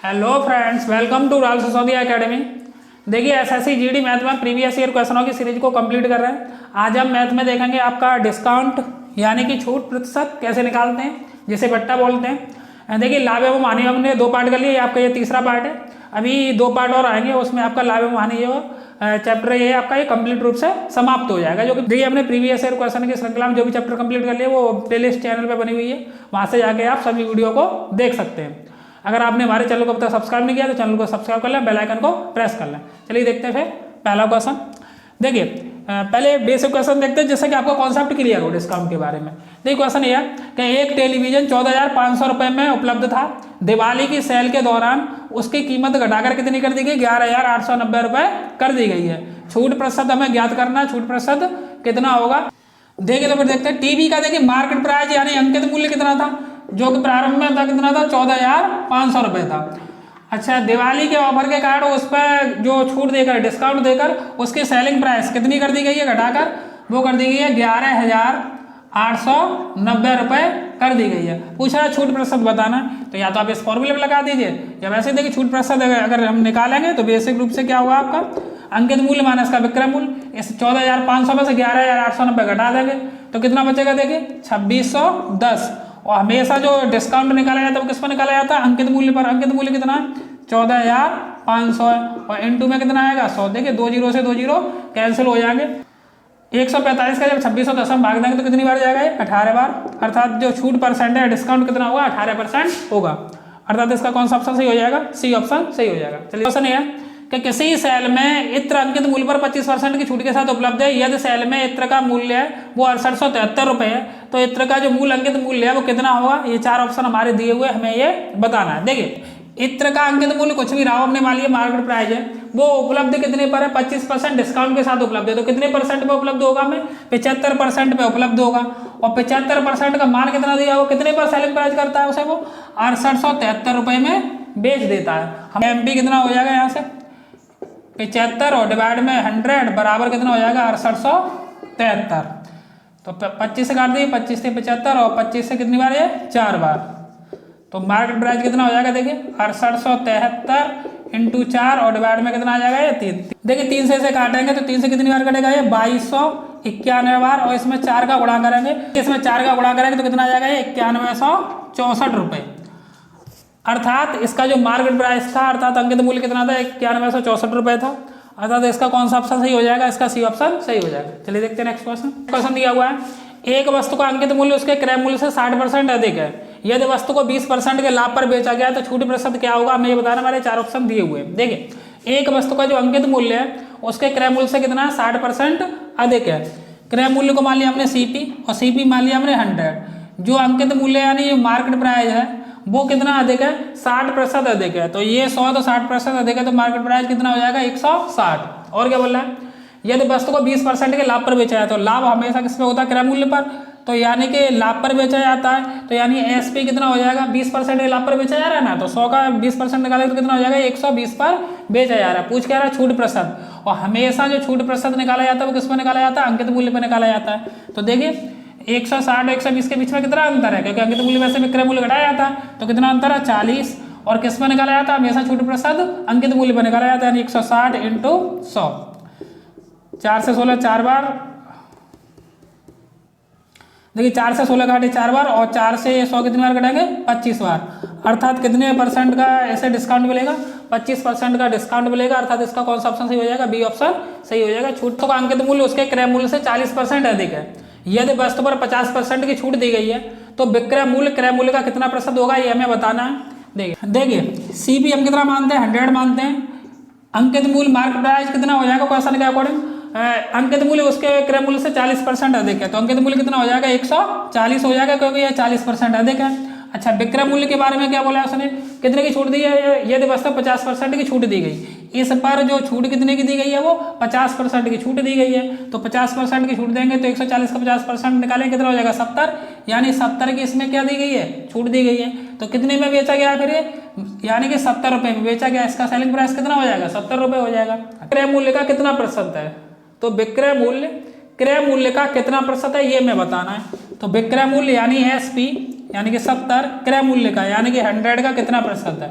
Hello friends, welcome to राल Sisodia academy. देखिए SSC GD math में प्रीवियस ईयर क्वेश्चनों की सीरीज को कंप्लीट कर रहे हैं। आज हम मैथ में देखेंगे आपका डिस्काउंट यानी कि छूट प्रतिशत कैसे निकालते हैं, जिसे बट्टा बोलते हैं। देखिए लाभ एवं हानि हमने 2 पार्ट कर लिए, आपका ये तीसरा पार्ट है। अभी 2 पार्ट और आएंगे, उसमें आपका लाभ एवं हानि जो चैप्टर ये आपका ये कंप्लीट रूप से समाप्त हो जाएगा। जो कि देखिए हमने प्रीवियस ईयर क्वेश्चन की श्रृंखला में जो भी चैप्टर कंप्लीट कर लिए वो प्लेलिस्ट चैनल पर बनी हुई है, वहाँ से जाके आप सभी वीडियो को देख सकते हैं। अगर आपने हमारे चैनल को अब तक सब्सक्राइब नहीं किया तो चैनल को सब्सक्राइब कर लें, बेल आइकन को प्रेस कर लें। चलिए देखते हैं फिर पहला क्वेश्चन। देखिए पहले बेसिक क्वेश्चन देखते हैं जिससे कि आपका कॉन्सेप्ट क्लियर हो डिस्काउंट के बारे में। देखिए क्वेश्चन ये है कि एक टेलीविजन 14,500 रुपये में उपलब्ध था। दिवाली की सेल के दौरान उसकी कीमत घटाकर कितनी कर दी गई? 11,890 रुपये कर दी गई है। छूट प्रतिशत हमें ज्ञात करना है, छूट प्रतिशत कितना होगा। देखिए तो फिर देखते हैं टीवी का। देखिए मार्केट प्राइस यानी अंकित मूल्य कितना था, जो कि प्रारंभ में था कितना था? 14,500 रुपये था। अच्छा, दिवाली के ऑफर के कारण उस पर जो छूट देकर डिस्काउंट देकर उसकी सेलिंग प्राइस कितनी कर दी गई है घटाकर? वो कर दी गई है 11,890 रुपये कर दी गई है। पूछ रहा है छूट प्रतिशत बताना है, तो या तो आप इस फॉर्मूले में लगा दीजिए या वैसे देखिए छूट प्रतिशत अगर हम निकालेंगे तो बेसिक रूप से क्या होगा आपका अंकित मूल्य माइनस का विक्रय मूल्य। इस 14,500 में से 11,890 घटा देंगे तो कितना बचेगा? देखिए 2,610। और हमेशा जो डिस्काउंट निकाला जाता है वो किस पर निकाला जाता है? अंकित मूल्य पर। अंकित मूल्य कितना है? 14,500 है और इनटू में कितना आएगा? 100। देखिए 2 जीरो से 2 जीरो कैंसिल हो जाएंगे। 145 का जब 2610 हम भाग देंगे तो कितनी बार जाएगा? 18 बार। अर्थात जो छूट परसेंट है डिस्काउंट कितना होगा? 18% होगा। अर्थात इसका कौन सा ऑप्शन सही हो जाएगा? सी ऑप्शन सही हो जाएगा। चलिए क्वेश्चन ये है कि किसी सेल में इत्र अंकित मूल्य पर 25% की छूट के साथ उपलब्ध है। यदि सेल में इत्र का मूल्य है वो 6873 रुपये है, तो इत्र का जो मूल अंकित मूल्य है वो कितना होगा? ये 4 ऑप्शन हमारे दिए हुए, हमें ये बताना है। देखिए इत्र का अंकित मूल्य कुछ भी रहा हो, हमने मान लिया मार्केट प्राइस है, वो उपलब्ध कितने पर है? 25% डिस्काउंट के साथ उपलब्ध है। तो कितने परसेंट पे उपलब्ध होगा? हमें 75% पे उपलब्ध होगा। और 75% का मान कितना दिया हो? कितने पर सेलिंग प्राइस करता है उसे? वो 6873 रुपये में बेच देता है। हम एमपी कितना हो जाएगा यहाँ से? 75 और डिवाइड में 100 बराबर कितना हो जाएगा? 6873। तो 25 से काट दिए, 25 से 75 और 25 से कितनी बार? ये 4 बार। तो मार्केट प्राइस कितना हो जाएगा? देखिए 6873 इंटू 4 और डिवाइड में कितना आ जाएगा? ये 3। देखिए 3 से काटेंगे तो 3 से कितनी बार कटेगा? ये 2291 बार। और इसमें 4 का गुणा करेंगे, इसमें 4 का गुणा करेंगे तो कितना आ जाएगा? ये 9164 रुपये। अर्थात इसका जो मार्केट प्राइस था अर्थात अंकित मूल्य कितना था? 9164 रुपये था। अर्थात इसका कौन सा ऑप्शन सही हो जाएगा? इसका सी ऑप्शन सही हो जाएगा। चलिए देखते हैं नेक्स्ट क्वेश्चन। क्वेश्चन दिया हुआ है एक वस्तु का अंकित मूल्य उसके क्रय मूल्य से 60% अधिक है। यदि वस्तु को 20% के लाभ पर बेचा गया तो छूट प्रतिशत क्या होगा? हमें ये बताना, हमारे 4 ऑप्शन दिए हुए हैं। देखिए एक वस्तु का जो अंकित मूल्य है उसके क्रय मूल्य से कितना? 60% अधिक है। क्रय मूल्य को मान लिया हमने CP और CP मान लिया हमने 100। जो अंकित मूल्य यानी मार्केट प्राइस है वो कितना अधिक है? 60% अधिक है। तो ये 100 तो 60% अधिक है, तो मार्केट प्राइस कितना हो जाएगा? 160। और क्या बोल रहा है? यदि वस्तु को 20% के लाभ पर बेचा है, तो लाभ हमेशा किस पे होता है? क्रय मूल्य पर। तो यानी कि लाभ पर बेचा जाता है, तो यानी SP कितना हो जाएगा? 20% के लाभ पर बेचा जा रहा है ना, तो 100 का 20% निकाले तो कितना हो जाएगा? 120 पर बेचा जा रहा है। पूछ क्या रहा है? छूट प्रतिशत। और हमेशा जो छूट प्रतिशत निकाला जाता है वो किस पर निकाला जाता है? अंकित मूल्य पर निकाला जाता है। तो देखिए 160 120 के बीच में कितना अंतर है? क्योंकि अंकित मूल्य में से विक्रय मूल्य घटाया जाता है, तो कितना अंतर है? 40। और किस में निकाला जाता है? हमेशा छूट प्रतिशत अंकित मूल्य पर निकाला जाता है, यानी 160 इंटू 100। 4 से 16 4 बार। देखिए 4 से 16 काटे 4 बार और 4 से 100 कितनी बार कटेंगे? 25 बार। अर्थात कितने परसेंट का ऐसे डिस्काउंट मिलेगा? 25% का डिस्काउंट मिलेगा। अर्थात इसका कौन सा ऑप्शन सही हो जाएगा? बी ऑप्शन सही हो जाएगा। छूट का अंकित मूल्य उसके क्रय मूल्य से 40% अधिक है। यदि वस्तु पर 50% की छूट दी गई है तो विक्रय मूल्य क्रय मूल्य का कितना प्रतिशत होगा? ये हमें बताना है। देखिए CP हम कितना मानते हैं? 100 मानते हैं। अंकित मूल्य मार्केट प्राइस कितना हो जाएगा क्वेश्चन के अकॉर्डिंग? अंकित मूल्य उसके क्रय मूल्य से 40% अधिक है, तो अंकित मूल्य कितना हो जाएगा? 140 हो जाएगा, क्योंकि यह 40% अधिक है। अच्छा, विक्रय मूल्य के बारे में क्या बोला उसने? कितने की छूट दी है? यदि वस्तु 50% की छूट दी गई, इस पर जो छूट कितने की दी गई है? वो 50% की छूट दी गई है। तो 50% की छूट देंगे तो 140 का 50% निकालेंगे कितना हो जाएगा? 70। यानी 70 की इसमें क्या दी गई है? छूट दी गई है। तो कितने में बेचा गया फिर ये? यानी कि 70 रुपये में बेचा गया। इसका सेलिंग प्राइस कितना हो जाएगा? 70 रुपये हो जाएगा। क्रय मूल्य का कितना प्रतिशत है? तो विक्रय मूल्य क्रय मूल्य का कितना प्रतिशत है ये हमें बताना है। तो विक्रय मूल्य यानी SP यानी कि 70 क्रय मूल्य का यानी कि 100 का कितना प्रतिशत है?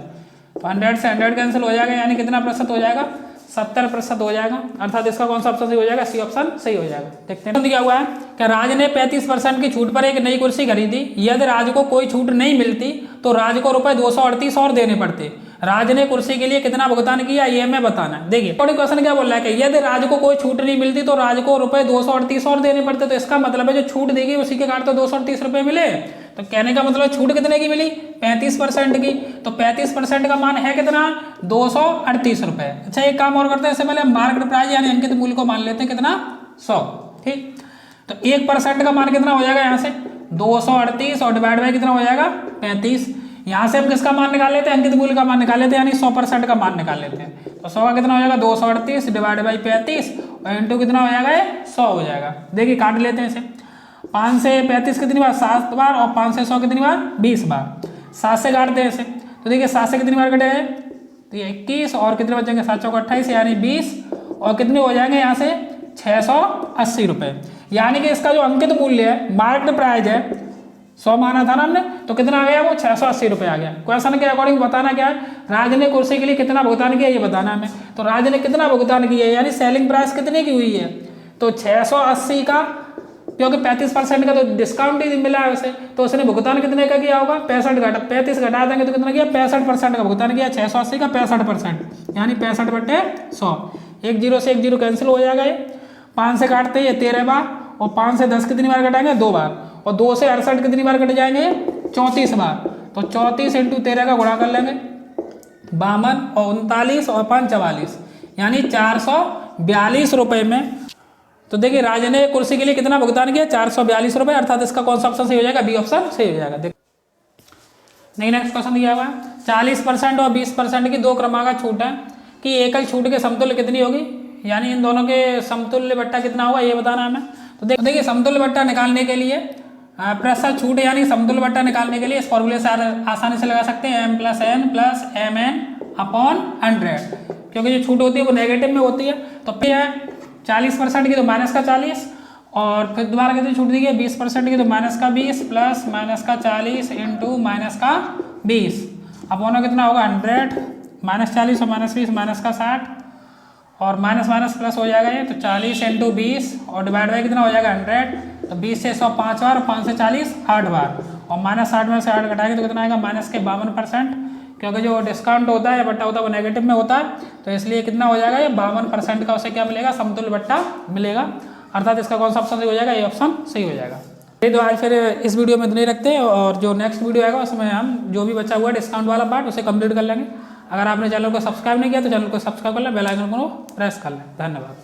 तो 100 से 100 कैंसिल हो जाएगा, यानी कितना प्रतिशत हो जाएगा, 70% हो जाएगा। अर्थात इसका कौन सा ऑप्शन सही हो जाएगा, सी ऑप्शन सही हो जाएगा। देखते हैं दिया हुआ है कि राज ने 35% की छूट पर एक नई कुर्सी खरीदी। यदि राज को कोई छूट नहीं मिलती तो राज को रुपए 238 और देने पड़ते। राज ने कुर्सी के लिए कितना भुगतान किया, ये हमें बताना है। देखिए क्वेश्चन क्या बोल रहा है कि यदि राज को कोई छूट नहीं मिलती तो राज को रुपए 238 और देने पड़ते। तो इसका मतलब है जो छूट देगी उसी के कारण तो 238 रुपए मिले। तो कहने का मतलब छूट कितने की मिली, 35% की। तो 35% का मान है कितना, 238 रुपए। अच्छा एक काम और करते हैं, इससे पहले मार्केट प्राइस यानी अंकित मूल्य को मान लेते हैं कितना, 100। ठीक, तो 1% का मान कितना हो जाएगा, यहाँ से 238 और डिवाइड बाई कितना हो जाएगा, 35। यहाँ से हम किसका मान निकाल लेते हैं, अंकित मूल्य का मान निकाल लेते हैं, यानी 100% का मान निकाल लेते हैं। तो 100 का कितना हो जाएगा, 238 डिवाइड बाई 35 और इंटू कितना हो जाएगा, 100 हो जाएगा। देखिए काट लेते हैं इसे। 5 से 35 कितनी बार, 7 बार, और 5 से 100 कितनी बार, 20 बार। 7 से काटते हैं इसे, तो देखिए 7 से कितनी बार कटेगा, तो ये 21 और कितने बचेंगे, 7 चौक 28 यानी 20 और कितने हो जाएंगे यहाँ से 680 रुपये। यानी कि इसका जो अंकित मूल्य है, मार्केट प्राइस है, 100 माना था ना हमने, तो कितना आ गया, वो 680 रुपये आ गया। क्वेश्चन के अकॉर्डिंग बताना क्या है, राज ने कुर्सी के लिए कितना भुगतान किया ये बताना हमें। तो राज ने कितना भुगतान किया, यानी सेलिंग प्राइस कितने की हुई है, तो 680 का, क्योंकि 35% का तो डिस्काउंट ही मिला है उसे, तो उसने भुगतान कितने का किया होगा, 35 घटा देंगे तो कितना किया, 65% का भुगतान किया। 680 का 65%, यानी 65/100। 1 0 से 1 0 कैंसिल हो जाएगा। ये 5 से काटते हैं 13 बार, और 5 से 10 कितनी बार कटाएंगे, 2 बार, और 2 से 68 कितनी बार कट जाएंगे, 34 बार। तो 34 × 13 का गुणा कर लेंगे, 52 और 39 और 5 44, यानी 442 रुपये में। तो देखिए राज ने कुर्सी के लिए कितना भुगतान किया, 442 रुपये। अर्थात इसका कौन सा ऑप्शन सही हो जाएगा, बी ऑप्शन सही हो जाएगा। देखिए नेक्स्ट क्वेश्चन दिया हुआ है, 40% और 20% की 2 क्रमागत छूट है कि एकल छूट के समतुल्य कितनी होगी, यानी इन दोनों के समतुल्य बट्टा कितना होगा ये बताना हमें। तो देखिए समतुल्य बट्टा निकालने के लिए प्रतिशत छूट यानी समतुल्य बट्टा निकालने के लिए इस फॉर्मूले से आसानी से लगा सकते हैं, m + n + mn/100, क्योंकि जो छूट होती है वो नेगेटिव में होती है। तो फिर है 40% की तो -40, और फिर दोबारा कितनी छूट दी है, 20% की तो -20 प्लस -40 इंटू -20 अपॉन कितना होगा 100, -40 और -20 -60, और माइनस प्लस हो जाएगा ये, तो 40 × 20 और डिवाइड बाई कितना हो जाएगा 100। तो 20 से 100 5 बार, 5 से 40 8 बार, और -60 में से 8 घटाएंगे तो कितना आएगा, -52%, क्योंकि जो डिस्काउंट होता है या बट्टा होता है वो नेगेटिव में होता है। तो इसलिए कितना हो जाएगा, ये 52% का उसे क्या मिलेगा, समतुल्य बट्टा मिलेगा। अर्थात इसका कौन सा ऑप्शन सही हो जाएगा, ये ऑप्शन सही हो जाएगा। तो आज फिर इस वीडियो में इतने रखते हैं, और जो नेक्स्ट वीडियो आएगा उसमें हम जो भी बचा हुआ है डिस्काउंट वाला पार्ट उसे कंप्लीट कर लेंगे। अगर आपने चैनल को सब्सक्राइब नहीं किया तो चैनल को सब्सक्राइब कर लें, बेल आइकन को प्रेस कर लें। धन्यवाद।